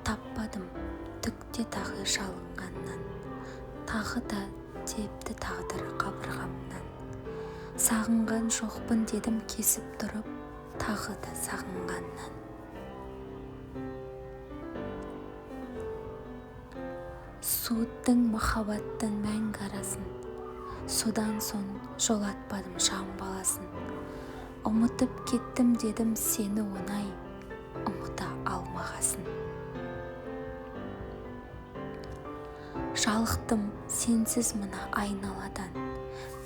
Таппадым түкте тағы жалынғаннан, тағы да тепті тағдыр қабырғамнан. Сағынған жоқпын дедім кесіп тұрып, тағы да сағынғаннан. Суыттың махаббаттың мәңгі арасын, содан соң жолатпадым жан баласын. Ұмытып кеттім дедім сені оңай, ұмыта алмағасын. Жалықтым сенсіз мына айналадан,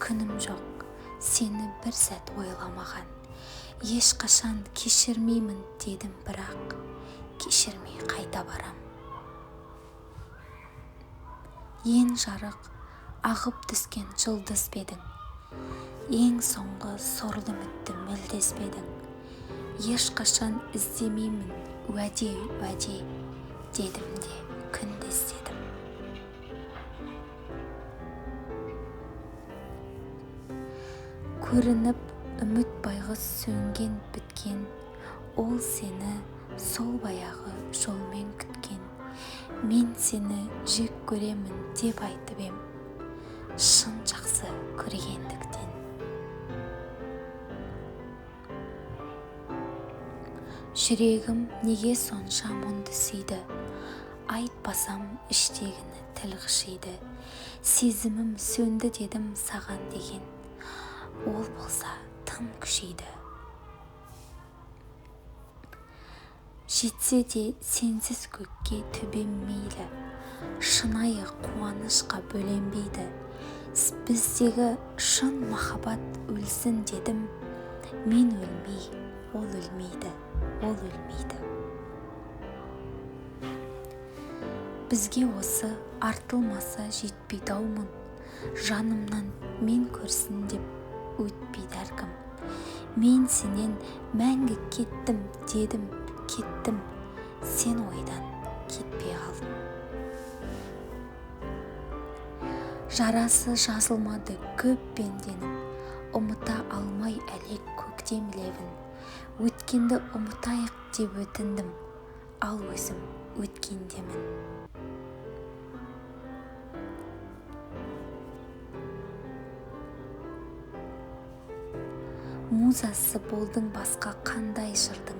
күнім жоқ сені бір сәт ойламаған. Ешқашан кешірмеймін дедім, бірақ кешірмей қайта барам. Ең жарық ағып түскен жұлдыз бедің, ең соңғы сорлы үмітті мүлдес бедің. Ешқашан іздемеймін уәде дедім де күнде іздедім. Көрініп үміт байғыз сөнген біткен, ол сені сол баяғы жолмен күткен. Мен сені жек көремін деп айтып ем, шын жақсы көргендіктен. Жүрегім неге сонша мұңды сүйді, айтпасам іштегіні тіл қышиды. Сезімім сөнді дедім саған деген, ол болса тым күшейді. Жетсе де сенсіз көкке төбем мейлі, шынайы қуанышқа бөленбейді. Біздегі шын махаббат өлсін дедім, мен өлмей, ол өлмейді, ол өлмейді. Бізге осы артылмаса жетпейді аумын, жанымнан мен көрсін деп өтпейді әркім. Мен сенен мәңгі кеттім дедім, кеттім, сен ойдан кетпей қалдың. Жарасы жазылмады көп пенденің, ұмыта алмай әлек көктем лебін. Өткенді ұмытайық деп өтіндім, ал өзім өткендемін. Музасы болдың басқа қандай жырдың,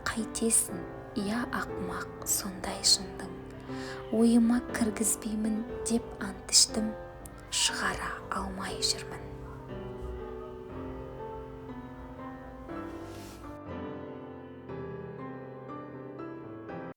қайтесің, я ақымақ сондай шындың. Ойыма кіргізбеймін деп ант іштім, шығара алмай жүрмін.